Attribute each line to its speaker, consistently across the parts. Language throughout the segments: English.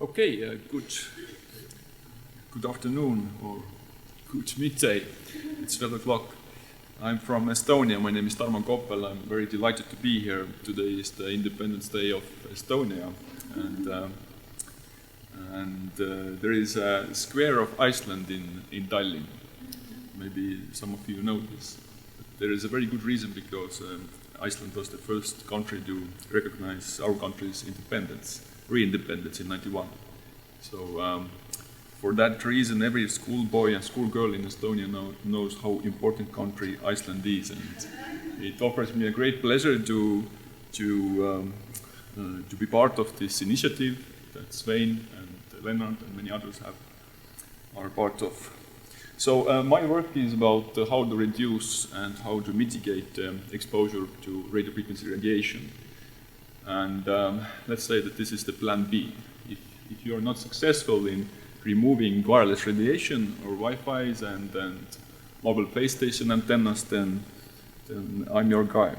Speaker 1: Okay, good afternoon or good midday. It's 12 o'clock. I'm from Estonia. My name is Tarmo Koppel. I'm very delighted to be here. Today is the Independence Day of Estonia, and there is a square of Iceland in Tallinn. Maybe some of you know this. But there is a very good reason because Iceland was the first country to recognize our country's independence, re-independence in '91. So for that reason, every schoolboy and schoolgirl in Estonia knows how important country Iceland is, and it offers me a great pleasure to be part of this initiative that Svein and Lennart and many others are part of. So my work is about how to reduce and how to mitigate exposure to radio frequency radiation. And let's say that this is the plan B. If you are not successful in removing wireless radiation or Wi-Fi's and mobile PlayStation antennas, then I'm your guy.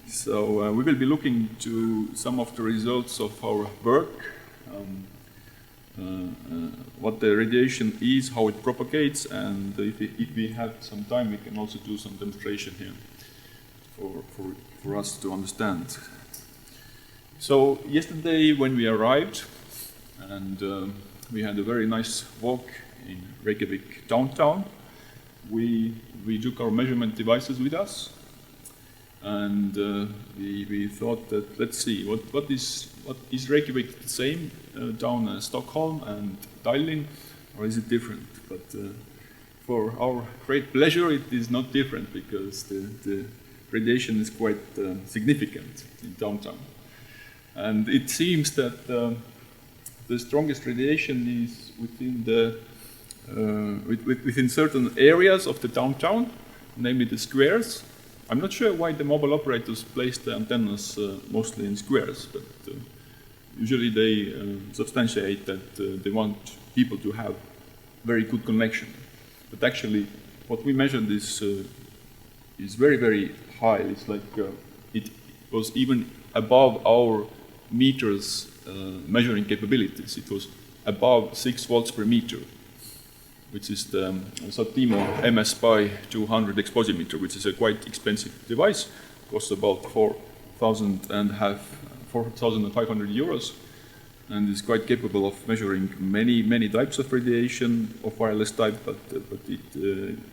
Speaker 1: So we will be looking to some of the results of our work, what the radiation is, how it propagates, and if we have some time, we can also do some demonstration here for us to understand. So yesterday when we arrived, and we had a very nice walk in Reykjavik downtown, we took our measurement devices with us, and we thought that let's see what is Reykjavik the same down as Stockholm and Tallinn, or is it different? But for our great pleasure, it is not different because the radiation is quite significant in downtown, and it seems that the strongest radiation is within certain areas of the downtown, namely the squares. I'm not sure why the mobile operators place the antennas mostly in squares, but usually they substantiate that they want people to have very good connection. But actually, what we measured is very, very high. It's like it was even above our meters measuring capabilities. It was above 6 volts per meter, which is the Satimo MS-SPY 200 exposimeter, which is a quite expensive device, costs about 4,500 euros, and is quite capable of measuring many types of radiation of wireless type, but it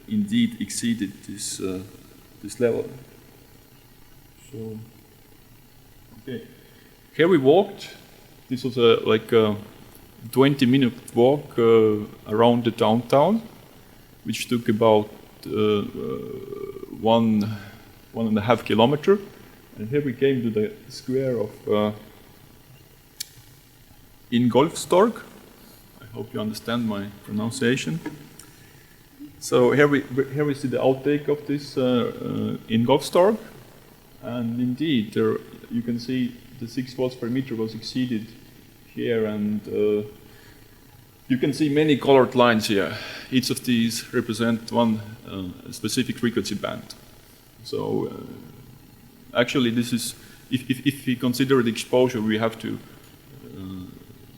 Speaker 1: indeed exceeded this level. So, okay, here we walked. This was like a 20-minute walk around the downtown, which took about 1.5 kilometers. And here we came to the square of Ingolfstorg. I hope you understand my pronunciation. So here we see the outtake of this Ingolfstorg, and indeed there you can see the 6 volts per meter was exceeded here, and you can see many colored lines here. Each of these represent one specific frequency band. So actually this is, if we consider the exposure, we have to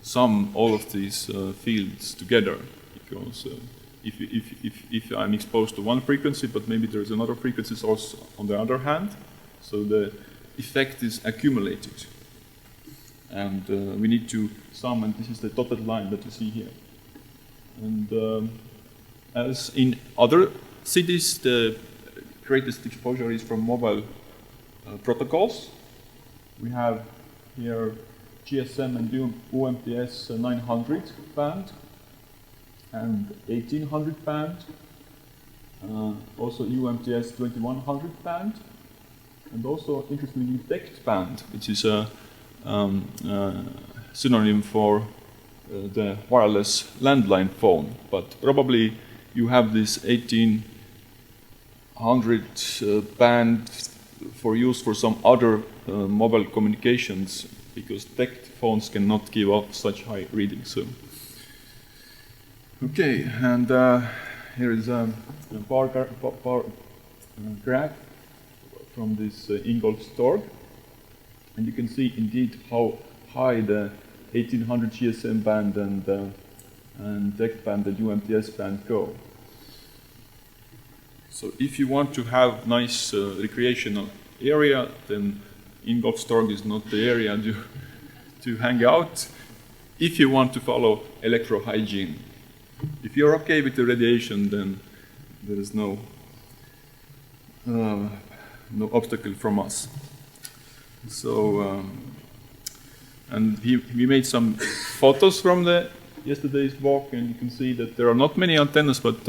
Speaker 1: sum all of these fields together, because if I'm exposed to one frequency, but maybe there's another frequency source on the other hand, so the effect is accumulated. And we need to sum, and this is the dotted line that you see here. And as in other cities, the greatest exposure is from mobile protocols. We have here GSM and UMTS 900 band and 1800 band, also UMTS 2100 band, and also interestingly DECT band, which is a synonym for the wireless landline phone, but probably you have this 1800 band for use for some other mobile communications, because DECT phones cannot give off such high readings. So, okay, and here is a bar graph from this Ingolfstorg, and you can see indeed how high the 1800 GSM band and X band and UMTS band go. So if you want to have nice recreational area, then Ingolfstorg is not the area to hang out. If you want to follow electro-hygiene, if you're okay with the radiation, then there is no obstacle from us. So, and we made some photos from yesterday's walk, and you can see that there are not many antennas, but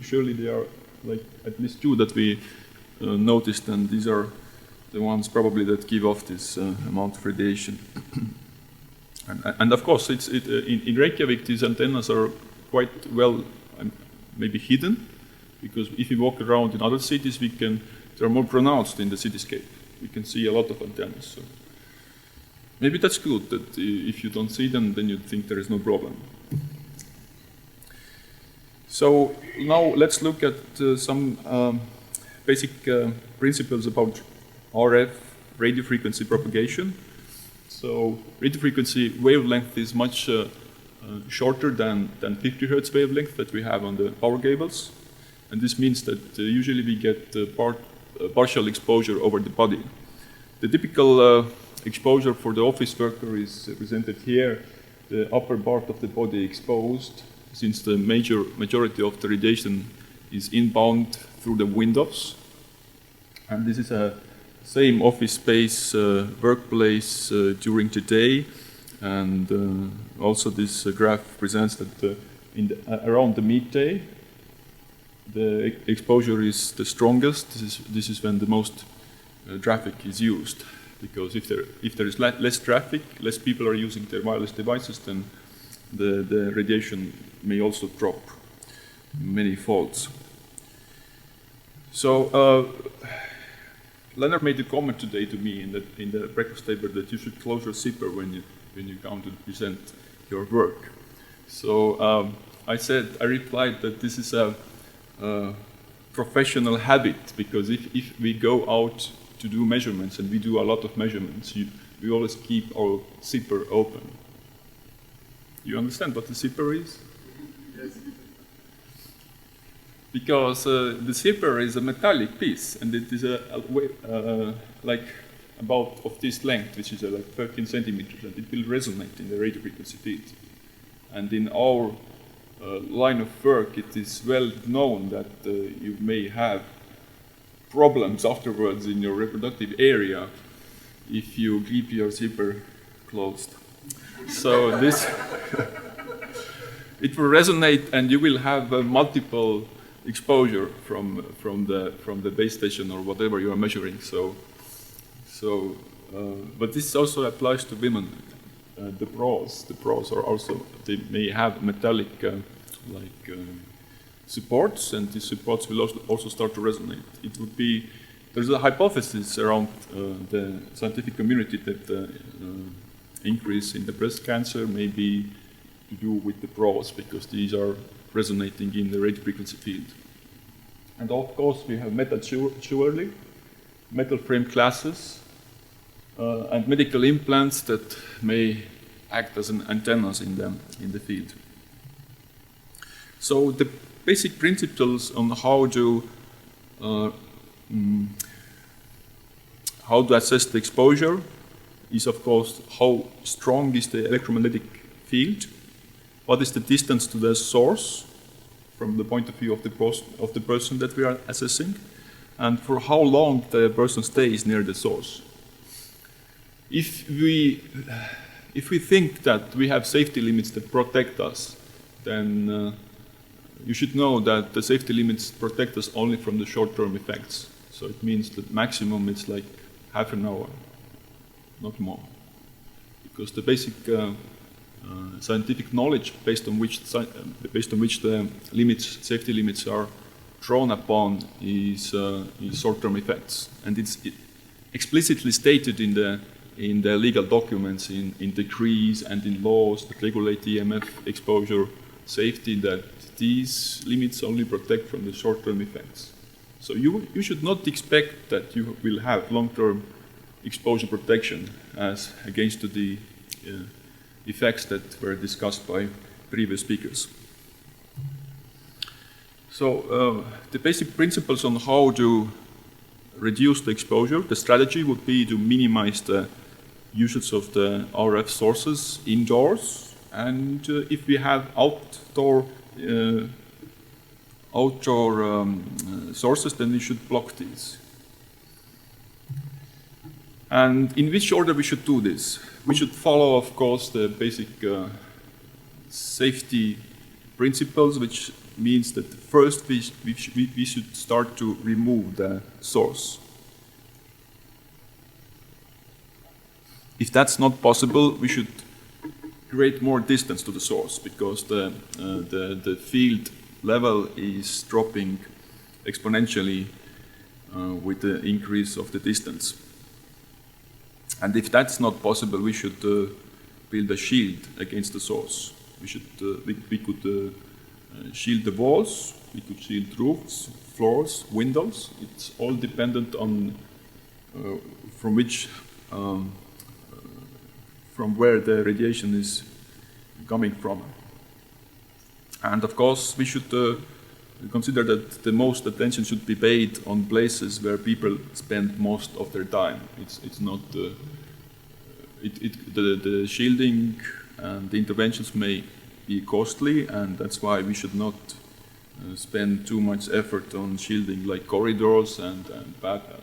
Speaker 1: surely there are like at least 2 that we noticed, and these are the ones probably that give off this amount of radiation. And of course, in Reykjavik, these antennas are quite well maybe hidden, because if you walk around in other cities, they're more pronounced in the cityscape. We can see a lot of antennas. So maybe that's good, that if you don't see them, then you think there is no problem. So now let's look at some basic principles about RF radio frequency propagation. So radio frequency wavelength is much shorter than 50 Hz wavelength that we have on the power cables. And this means that usually we get partial exposure over the body. The typical exposure for the office worker is presented here, the upper part of the body exposed, since the majority of the radiation is inbound through the windows. And this is a same office space, workplace during the day. And also this graph presents that around the midday, the exposure is the strongest. This is when the most traffic is used. Because if there is less traffic, less people are using their wireless devices, then the radiation may also drop many folds. So Leonard made a comment today to me in the breakfast table that you should close your zipper when you come to present your work. So I replied that this is a professional habit, because if we go out to do measurements, and we do a lot of measurements, we always keep our zipper open. You understand what the zipper is? Yes. Because the zipper is a metallic piece, and it is like about of this length, which is like 13 centimeters, and it will resonate in the radio frequency field. And in our line of work, it is well known that you may have problems afterwards in your reproductive area if you keep your zipper closed. So this, it will resonate, and you will have multiple exposure from the base station or whatever you are measuring. But this also applies to women. The bras are also, they may have metallic supports, and these supports will also start to resonate. It would be, there's a hypothesis around the scientific community that increase in the breast cancer may be to do with the bras, because these are resonating in the radio frequency field. And of course we have metal jewelry, metal frame glasses, and medical implants that may act as antennas in the field. So the basic principles on how to assess the exposure is, of course, how strong is the electromagnetic field, what is the distance to the source from the point of view of the person that we are assessing, and for how long the person stays near the source. If we think that we have safety limits that protect us, then you should know that the safety limits protect us only from the short-term effects. So it means that maximum it's like half an hour, not more. Because the basic scientific knowledge based on which the safety limits are drawn upon is short-term effects, and it's explicitly stated in the legal documents, in decrees and in laws that regulate EMF exposure safety, that these limits only protect from the short-term effects. So you should not expect that you will have long-term exposure protection as against the effects that were discussed by previous speakers. So the basic principles on how to reduce the exposure, the strategy would be to minimize the usage of the RF sources indoors, and if we have outdoor sources, then we should block these. And in which order we should do this? We should follow, of course, the basic safety principles, which means that first we should start to remove the source. If that's not possible, we should create more distance to the source, because the field level is dropping exponentially with the increase of the distance. And if that's not possible, we should build a shield against the source. We could shield the walls, we could shield roofs, floors, windows. It's all dependent on from where the radiation is coming from. And of course, we should consider that the most attention should be paid on places where people spend most of their time. It's not the shielding and the interventions may be costly, and that's why we should not spend too much effort on shielding like corridors and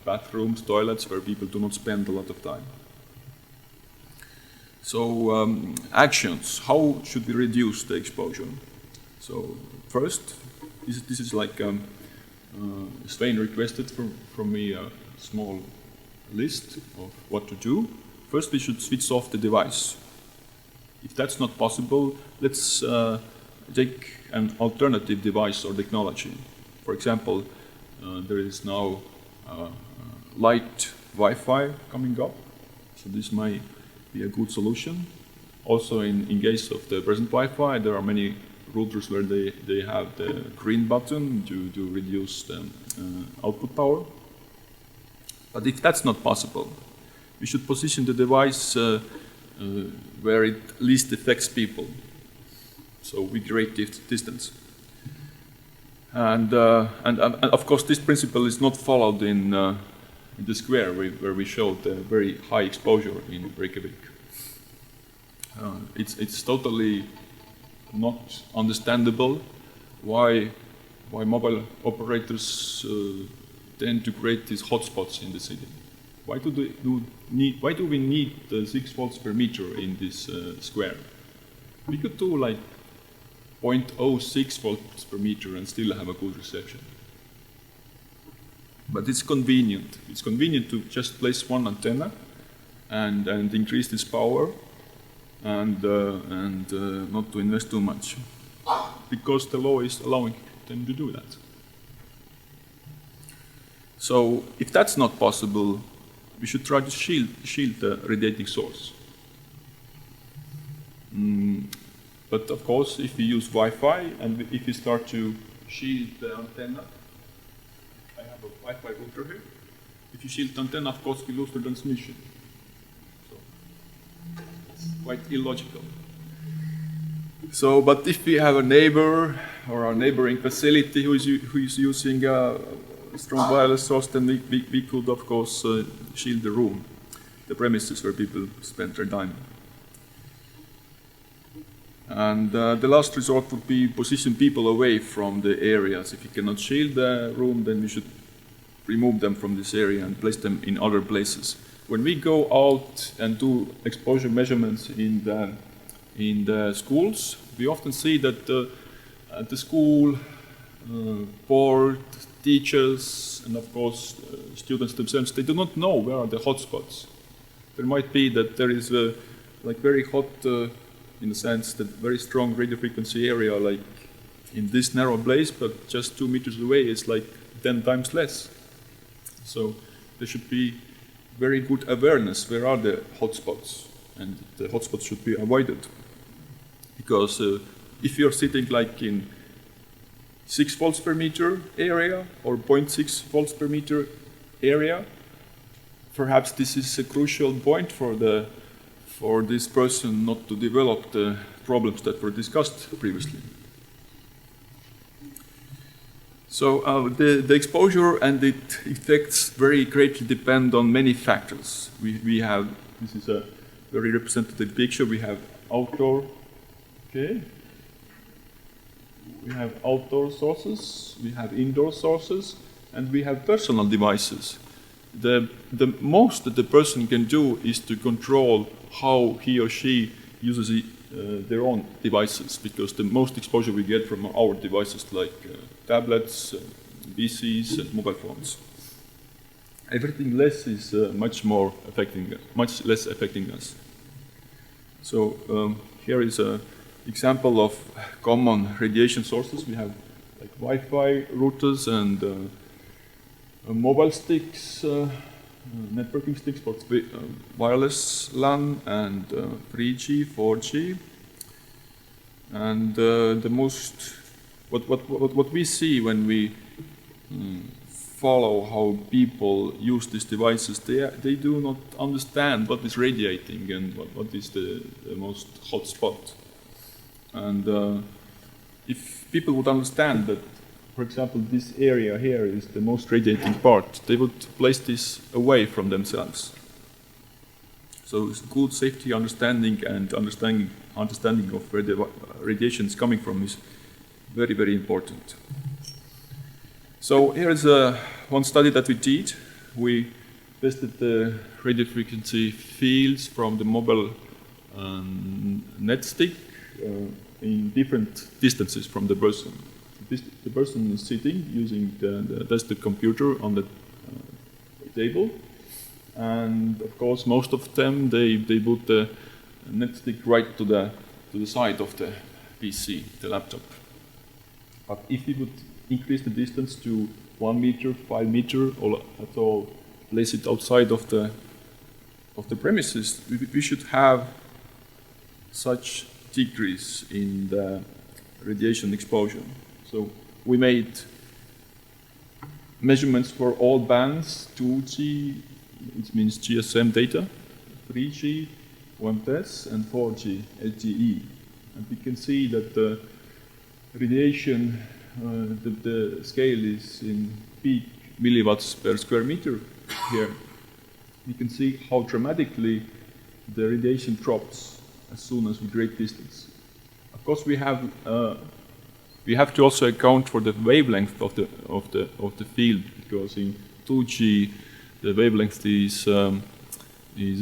Speaker 1: bathrooms, toilets, where people do not spend a lot of time. So actions, how should we reduce the exposure? So first, this is like Svein requested from me a small list of what to do. First, we should switch off the device. If that's not possible, let's take an alternative device or technology. For example, there is now light Wi-Fi coming up, so this might be a good solution. Also, in case of the present Wi-Fi, there are many routers where they have the green button to reduce the output power. But if that's not possible, we should position the device where it least affects people. So we create distance. And of course, this principle is not followed in the square where we showed the very high exposure in Reykjavik. It's totally not understandable why mobile operators tend to create these hotspots in the city. Why do we need 6 volts per meter in this square? We could do like 0.06 volts per meter and still have a good reception. But it's convenient. It's convenient to just place one antenna and increase this power and not to invest too much, because the law is allowing them to do that. So if that's not possible, we should try to shield the radiating source. But of course, if we use Wi-Fi and if we start to shield the antenna, I have a Wi-Fi router here. If you shield the antenna, of course, we lose the transmission. So it's quite illogical. So, but if we have a neighbor or a neighboring facility who is using a strong wireless source, then we could, of course, shield the room, the premises where people spend their time. And the last resort would be position people away from the areas. If you cannot shield the room, then we should remove them from this area and place them in other places. When we go out and do exposure measurements in the schools, we often see that at the school board, teachers, and of course students themselves, they do not know where are the hotspots. There might be that there is a like very hot, in the sense that very strong radio frequency area, like in this narrow place, but just 2 meters away is like 10 times less. So there should be very good awareness where are the hotspots, and the hotspots should be avoided. Because if you're sitting like in 6 volts per meter area or 0.6 volts per meter area, perhaps this is a crucial point for for this person not to develop the problems that were discussed previously. So the exposure and its effects very greatly depend on many factors. We have, this is a very representative picture, we have outdoor, okay. We have outdoor sources, we have indoor sources, and we have personal devices. The most that the person can do is to control how he or she uses their own devices, because the most exposure we get from our devices like tablets, PCs, and mobile phones. Everything less is much less affecting us. So here is an example of common radiation sources. We have like Wi-Fi routers and mobile sticks, networking sticks for wireless LAN and 3G, 4G. And the most, what we see when we follow how people use these devices, they do not understand what is radiating and what is the most hot spot. And if people would understand that, for example, this area here is the most radiating part, they would place this away from themselves. So good safety understanding and understanding of where the radiation is coming from is very, very important. So here is one study that we did. We tested the radio frequency fields from the mobile net stick in different distances from the person. The person is sitting using the desktop computer on the table, and of course most of them they put the net stick right to the side of the PC, the laptop. But if we would increase the distance to 1 meter, 5 meter, or at all place it outside of the premises, we should have such decrease in the radiation exposure. So we made measurements for all bands, 2G, it means GSM data, 3G, UMTS, and 4G, LTE. And we can see that the radiation, the scale is in peak milliwatts per square meter here. We can see how dramatically the radiation drops as soon as we great distance. Of course, we have to also account for the wavelength of the field, because in 2G the wavelength is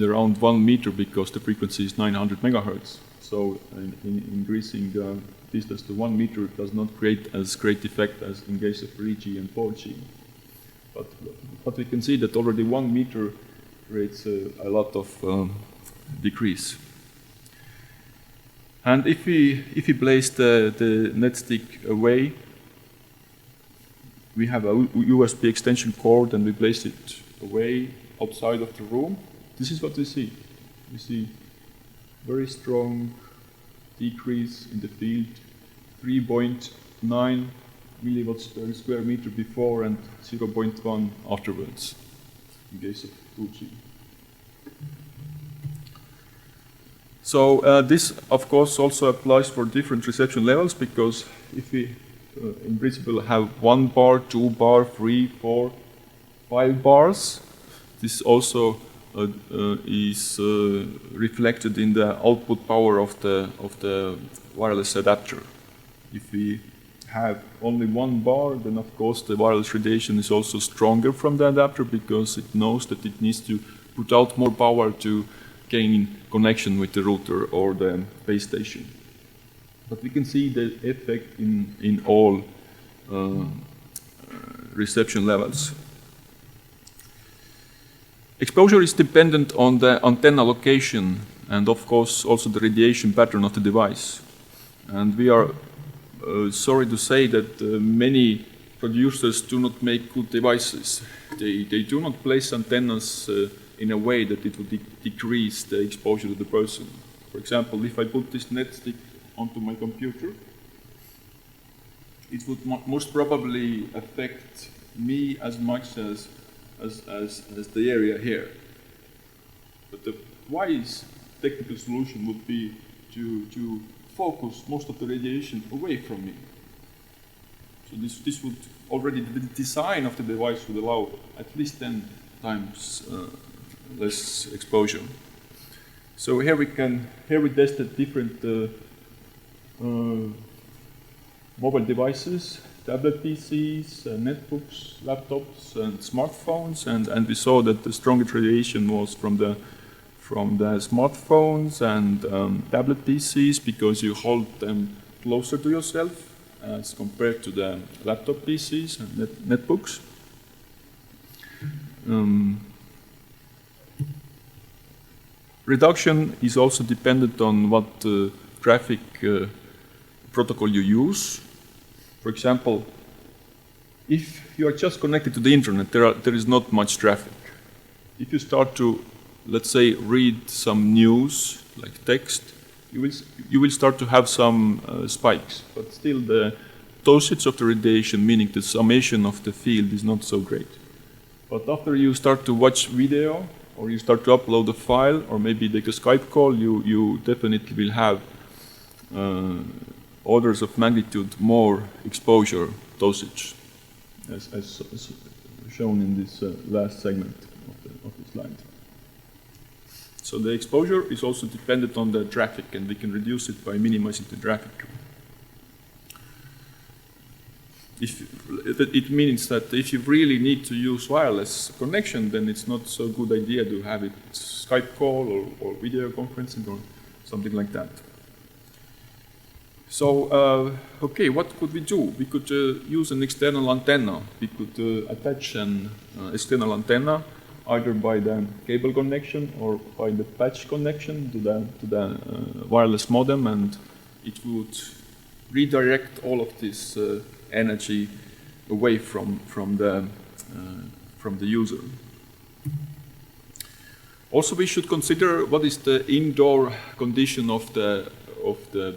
Speaker 1: around 1 meter because the frequency is 900 megahertz. So in increasing the distance to 1 meter does not create as great effect as in case of 3G and 4G. But we can see that already 1 meter creates a lot of decrease. And if we place the net stick away, we have a USB extension cord and we place it away outside of the room. This is what we see. We see very strong decrease in the field, 3.9 milliwatts per square meter before and 0.1 afterwards in case of 2G. So this, of course, also applies for different reception levels, because if we, in principle, have 1 bar, 2 bar, 3, 4, 5 bars, this also is reflected in the output power of the wireless adapter. If we have only 1 bar, then of course the wireless radiation is also stronger from the adapter, because it knows that it needs to put out more power to gain connection with the router or the base station. But we can see the effect in all reception levels. Exposure is dependent on the antenna location and of course also the radiation pattern of the device. And we are sorry to say that many producers do not make good devices. They do not place antennas in a way that it would decrease the exposure to the person. For example, if I put this net stick onto my computer, it would most probably affect me as much as the area here. But why is technical solution would be to focus most of the radiation away from me. So this would already, the design of the device would allow at least 10 times less exposure. So here we tested different mobile devices, tablet PCs, netbooks, laptops, and smartphones, and we saw that the strongest radiation was from the smartphones and tablet PCs, because you hold them closer to yourself as compared to the laptop PCs and netbooks. Reduction is also dependent on what traffic protocol you use. For example, if you are just connected to the internet, there is not much traffic. If you start to, let's say, read some news, like text, you will start to have some spikes, but still the dosage of the radiation, meaning the summation of the field, is not so great. But after you start to watch video, or you start to upload a file, or maybe take a Skype call, you definitely will have orders of magnitude more exposure dosage, as shown in this last segment of the slide. So the exposure is also dependent on the traffic, and we can reduce it by minimizing the traffic. It means that if you really need to use wireless connection, then it's not so good idea to have it Skype call or video conferencing or something like that. So, okay, what could we do? We could use an external antenna. We could attach an external antenna either by the cable connection or by the patch connection to the wireless modem, and it would redirect all of this energy away from the user. Also, we should consider what is the indoor condition of the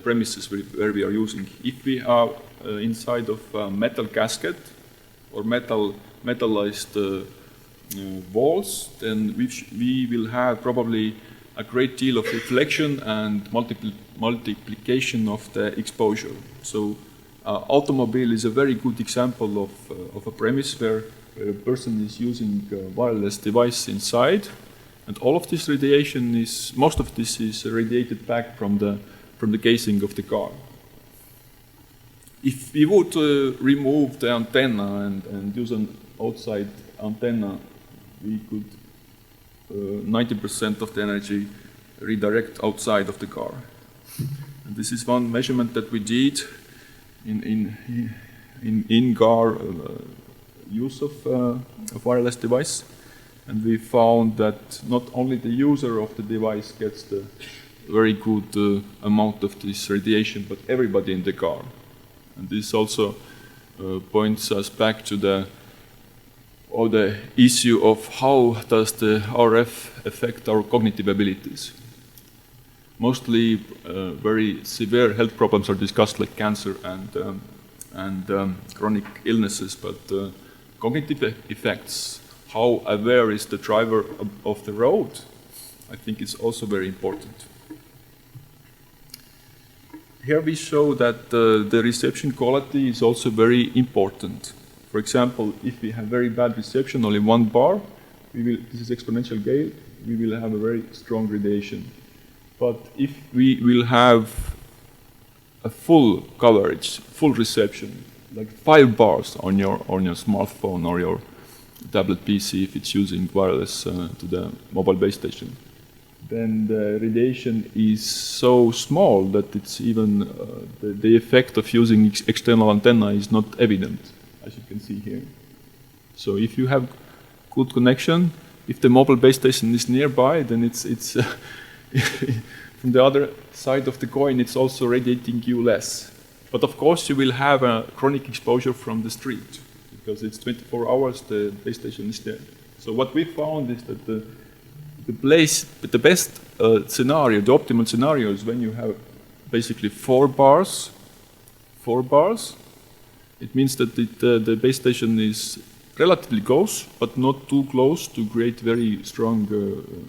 Speaker 1: premises where we are using. If we are inside of a metal casket or metallized walls, then we will have probably a great deal of reflection and multiplication of the exposure. So automobile is a very good example of a premise where a person is using a wireless device inside, and all of this radiation most of this is radiated back from the casing of the car. If we would remove the antenna and use an outside antenna, we could 90% of the energy redirect outside of the car. And this is one measurement that we did in car use of wireless device, and we found that not only the user of the device gets the very good amount of this radiation, but everybody in the car. And this also points us back to the issue of how does the RF affect our cognitive abilities. Mostly very severe health problems are discussed, like cancer and chronic illnesses, but cognitive effects, how aware is the driver of the road, I think is also very important. Here we show that the reception quality is also very important. For example, if we have very bad reception, only one bar, this is exponential gain, we will have a very strong radiation. But if we will have a full coverage, full reception, like 5 bars on your smartphone or your tablet PC, if it's using wireless to the mobile base station, then the radiation is so small that it's even the effect of using external antenna is not evident, as you can see here. So if you have good connection, if the mobile base station is nearby, then it's from the other side of the coin, it's also radiating you less. But of course, you will have a chronic exposure from the street, because it's 24 hours, the base station is there. So what we found is that the best scenario, the optimal scenario, is when you have basically 4 bars. 4 bars. It means that the base station is relatively close, but not too close to create very strong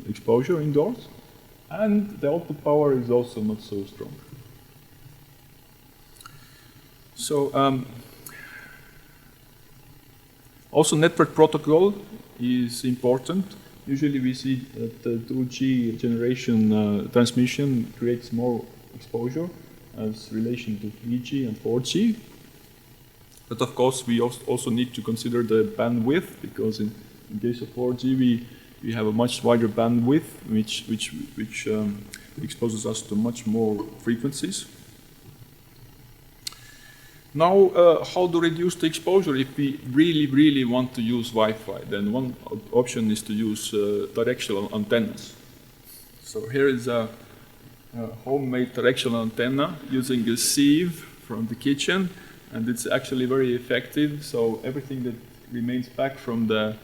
Speaker 1: exposure indoors. and the output power is also not so strong. So also network protocol is important. Usually we see that the 2G generation transmission creates more exposure as relation to 3G and 4G. But of course we also need to consider the bandwidth, because in case of 4G we have a much wider bandwidth which exposes us to much more frequencies. Now, how to reduce the exposure if we really want to use Wi-Fi? Then one option is to use directional antennas. So here is a homemade directional antenna using a sieve from the kitchen, and it's actually very effective. So everything that remains back from the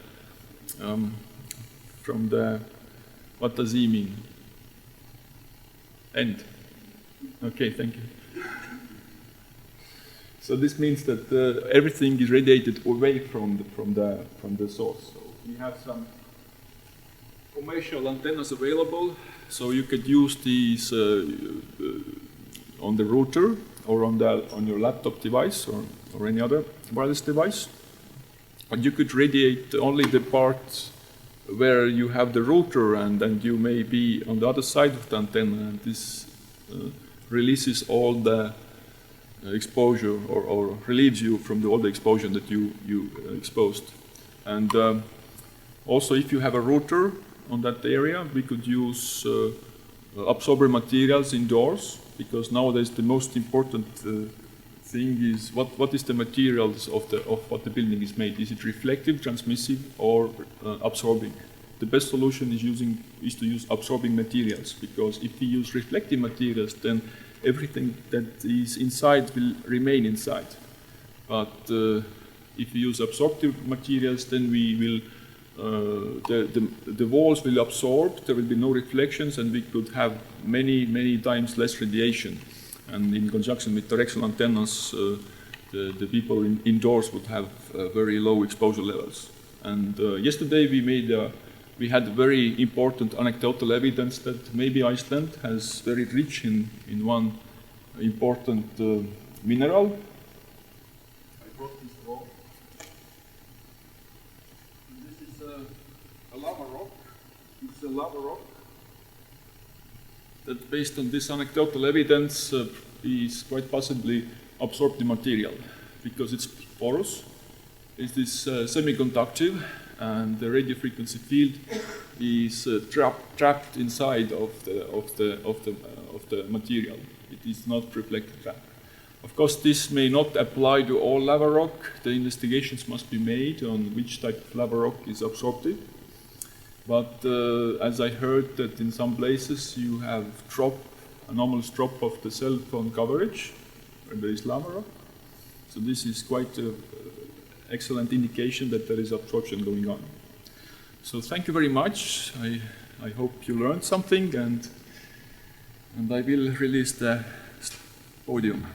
Speaker 1: what does E mean? End. Okay, thank you. So this means that everything is radiated away from the source. So we have some commercial antennas available. So you could use these on the router or on your laptop device or any other wireless device. And you could radiate only the part where you have the router, and you may be on the other side of the antenna, and this releases all the exposure or relieves you from all the exposure that you exposed. And also, if you have a router on that area, we could use absorber materials indoors, because nowadays the most important thing is what is the materials of what the building is made. Is it reflective, transmissive, or absorbing? The best solution is to use absorbing materials, because if we use reflective materials, then everything that is inside will remain inside. But if we use absorptive materials, then we will the walls will absorb, there will be no reflections, and we could have many times less radiation. And in conjunction with directional antennas, the people indoors would have very low exposure levels. And yesterday we had very important anecdotal evidence that maybe Iceland has very rich in one important mineral. I brought this raw. This is a lava rock. It's a lava rock that, based on this anecdotal evidence, is quite possibly absorptive material, because it's porous, it is semiconductive, and the radio frequency field is trapped inside of the material. It is not reflected back. Of course, this may not apply to all lava rock. The investigations must be made on which type of lava rock is absorptive. But as I heard that in some places you have anomalous drop of the cell phone coverage where there is lava rock. So this is quite an excellent indication that there is absorption going on. So thank you very much. I hope you learned something, and I will release the podium.